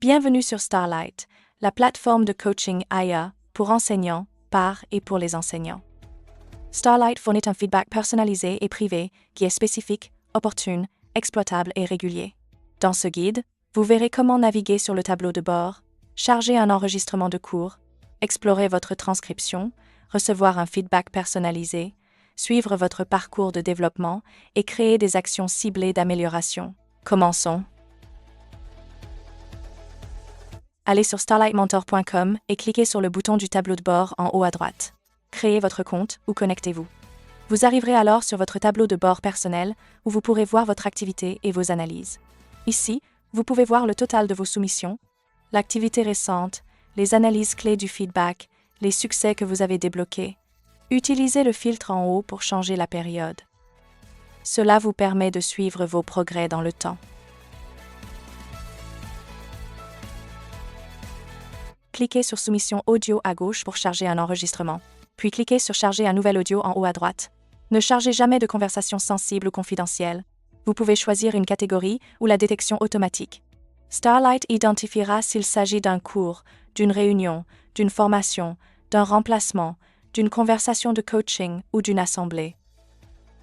Bienvenue sur Starlight, la plateforme de coaching IA pour enseignants, par et pour les enseignants. Starlight fournit un feedback personnalisé et privé qui est spécifique, opportun, exploitable et régulier. Dans ce guide, vous verrez comment naviguer sur le tableau de bord, charger un enregistrement de cours, explorer votre transcription, recevoir un feedback personnalisé, suivre votre parcours de développement et créer des actions ciblées d'amélioration. Commençons. Allez sur starlightmentor.com et cliquez sur le bouton du tableau de bord en haut à droite. Créez votre compte ou connectez-vous. Vous arriverez alors sur votre tableau de bord personnel où vous pourrez voir votre activité et vos analyses. Ici, vous pouvez voir le total de vos soumissions, l'activité récente, les analyses clés du feedback, les succès que vous avez débloqués. Utilisez le filtre en haut pour changer la période. Cela vous permet de suivre vos progrès dans le temps. Cliquez sur Soumission audio à gauche pour charger un enregistrement, puis cliquez sur Charger un nouvel audio en haut à droite. Ne chargez jamais de conversations sensibles ou confidentielles. Vous pouvez choisir une catégorie ou la détection automatique. Starlight identifiera s'il s'agit d'un cours, d'une réunion, d'une formation, d'un remplacement, d'une conversation de coaching ou d'une assemblée.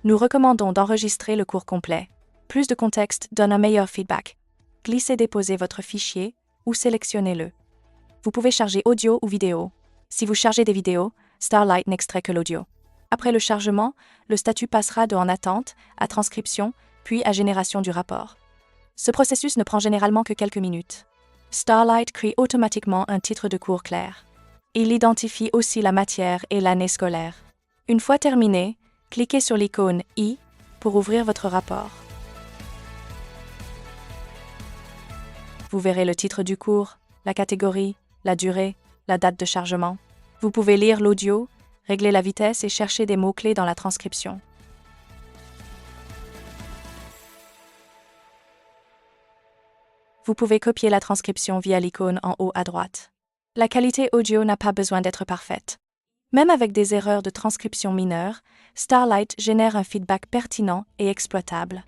Nous recommandons d'enregistrer le cours complet. Plus de contexte donne un meilleur feedback. Glissez-déposez votre fichier ou sélectionnez-le. Vous pouvez charger audio ou vidéo. Si vous chargez des vidéos, Starlight n'extrait que l'audio. Après le chargement, le statut passera de en attente à transcription, puis à génération du rapport. Ce processus ne prend généralement que quelques minutes. Starlight crée automatiquement un titre de cours clair. Il identifie aussi la matière et l'année scolaire. Une fois terminé, cliquez sur l'icône « I » pour ouvrir votre rapport. Vous verrez le titre du cours, la catégorie, la durée, la date de chargement. Vous pouvez lire l'audio, régler la vitesse et chercher des mots-clés dans la transcription. Vous pouvez copier la transcription via l'icône en haut à droite. La qualité audio n'a pas besoin d'être parfaite. Même avec des erreurs de transcription mineures, Starlight génère un feedback pertinent et exploitable.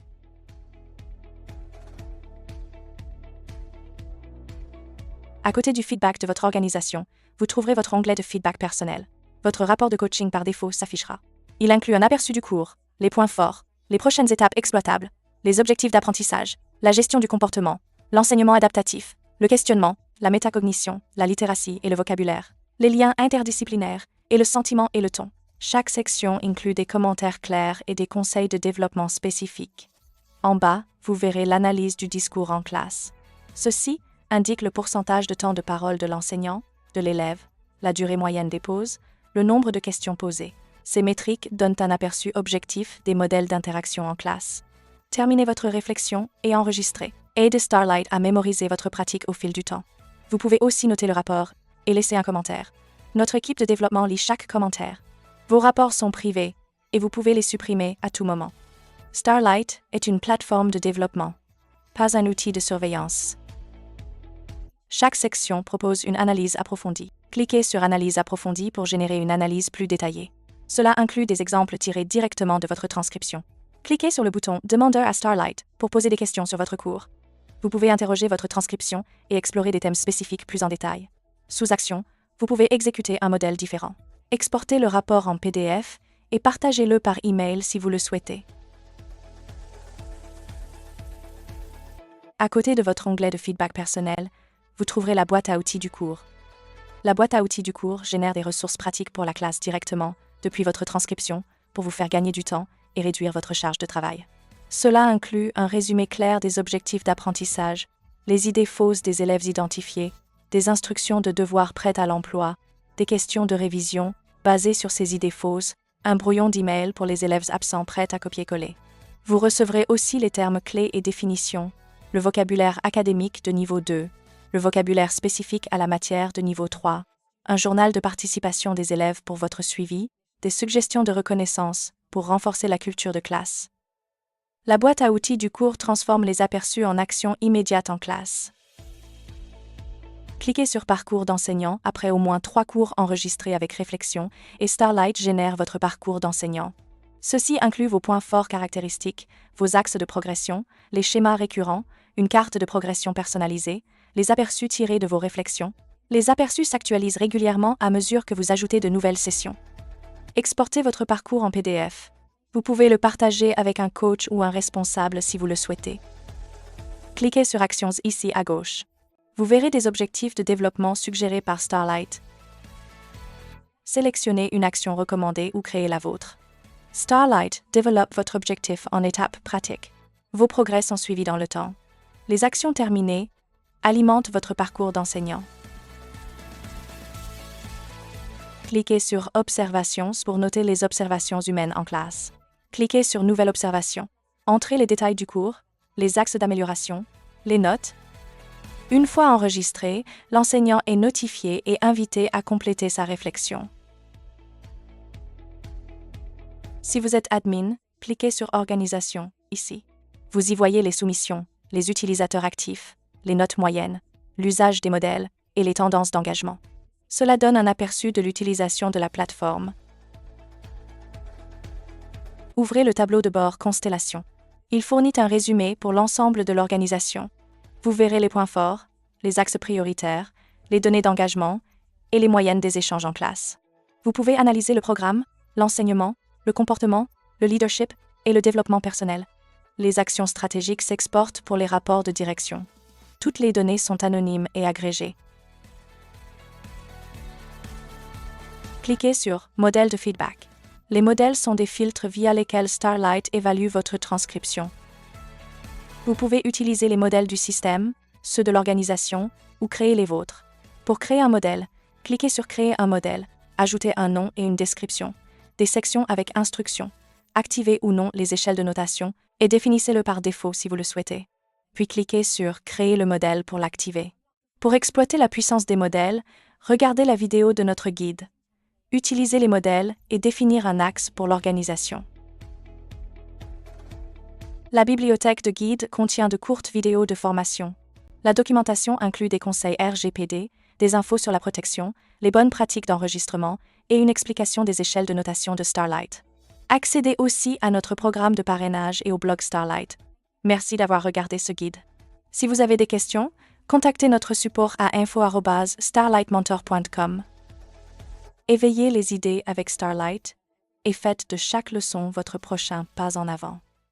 À côté du feedback de votre organisation, vous trouverez votre onglet de feedback personnel. Votre rapport de coaching par défaut s'affichera. Il inclut un aperçu du cours, les points forts, les prochaines étapes exploitables, les objectifs d'apprentissage, la gestion du comportement, l'enseignement adaptatif, le questionnement, la métacognition, la littératie et le vocabulaire, les liens interdisciplinaires et le sentiment et le ton. Chaque section inclut des commentaires clairs et des conseils de développement spécifiques. En bas, vous verrez l'analyse du discours en classe. Ceci indique le pourcentage de temps de parole de l'enseignant, de l'élève, la durée moyenne des pauses, le nombre de questions posées. Ces métriques donnent un aperçu objectif des modèles d'interaction en classe. Terminez votre réflexion et enregistrez. Aidez Starlight à mémoriser votre pratique au fil du temps. Vous pouvez aussi noter le rapport et laisser un commentaire. Notre équipe de développement lit chaque commentaire. Vos rapports sont privés et vous pouvez les supprimer à tout moment. Starlight est une plateforme de développement, pas un outil de surveillance. Chaque section propose une analyse approfondie. Cliquez sur Analyse approfondie pour générer une analyse plus détaillée. Cela inclut des exemples tirés directement de votre transcription. Cliquez sur le bouton Demandeur à Starlight pour poser des questions sur votre cours. Vous pouvez interroger votre transcription et explorer des thèmes spécifiques plus en détail. Sous Action, vous pouvez exécuter un modèle différent. Exportez le rapport en PDF et partagez-le par email si vous le souhaitez. À côté de votre onglet de feedback personnel, vous trouverez la boîte à outils du cours. La boîte à outils du cours génère des ressources pratiques pour la classe directement, depuis votre transcription, pour vous faire gagner du temps et réduire votre charge de travail. Cela inclut un résumé clair des objectifs d'apprentissage, les idées fausses des élèves identifiés, des instructions de devoirs prêtes à l'emploi, des questions de révision basées sur ces idées fausses, un brouillon d'email pour les élèves absents prêts à copier-coller. Vous recevrez aussi les termes clés et définitions, le vocabulaire académique de niveau 2, le vocabulaire spécifique à la matière de niveau 3, un journal de participation des élèves pour votre suivi, des suggestions de reconnaissance pour renforcer la culture de classe. La boîte à outils du cours transforme les aperçus en actions immédiates en classe. Cliquez sur Parcours d'enseignant après au moins 3 cours enregistrés avec réflexion et Starlight génère votre parcours d'enseignant. Ceci inclut vos points forts caractéristiques, vos axes de progression, les schémas récurrents, une carte de progression personnalisée, les aperçus tirés de vos réflexions. Les aperçus s'actualisent régulièrement à mesure que vous ajoutez de nouvelles sessions. Exportez votre parcours en PDF. Vous pouvez le partager avec un coach ou un responsable si vous le souhaitez. Cliquez sur Actions ici à gauche. Vous verrez des objectifs de développement suggérés par Starlight. Sélectionnez une action recommandée ou créez la vôtre. Starlight développe votre objectif en étapes pratiques. Vos progrès sont suivis dans le temps. Les actions terminées alimentent votre parcours d'enseignant. Cliquez sur Observations pour noter les observations humaines en classe. Cliquez sur Nouvelle observation. Entrez les détails du cours, les axes d'amélioration, les notes. Une fois enregistré, l'enseignant est notifié et invité à compléter sa réflexion. Si vous êtes admin, cliquez sur Organisation, ici. Vous y voyez les soumissions, les utilisateurs actifs, les notes moyennes, l'usage des modèles et les tendances d'engagement. Cela donne un aperçu de l'utilisation de la plateforme. Ouvrez le tableau de bord Constellation. Il fournit un résumé pour l'ensemble de l'organisation. Vous verrez les points forts, les axes prioritaires, les données d'engagement et les moyennes des échanges en classe. Vous pouvez analyser le programme, l'enseignement, le comportement, le leadership et le développement personnel. Les actions stratégiques s'exportent pour les rapports de direction. Toutes les données sont anonymes et agrégées. Cliquez sur Modèle de feedback. Les modèles sont des filtres via lesquels Starlight évalue votre transcription. Vous pouvez utiliser les modèles du système, ceux de l'organisation, ou créer les vôtres. Pour créer un modèle, cliquez sur Créer un modèle, ajoutez un nom et une description, des sections avec instructions, activez ou non les échelles de notation et définissez-le par défaut si vous le souhaitez. Puis cliquez sur Créer le modèle pour l'activer. Pour exploiter la puissance des modèles, regardez la vidéo de notre guide. Utilisez les modèles et définir un axe pour l'organisation. La bibliothèque de guide contient de courtes vidéos de formation. La documentation inclut des conseils RGPD, des infos sur la protection, les bonnes pratiques d'enregistrement et une explication des échelles de notation de Starlight. Accédez aussi à notre programme de parrainage et au blog Starlight. Merci d'avoir regardé ce guide. Si vous avez des questions, contactez notre support à info@starlightmentor.com. Éveillez les idées avec Starlight et faites de chaque leçon votre prochain pas en avant.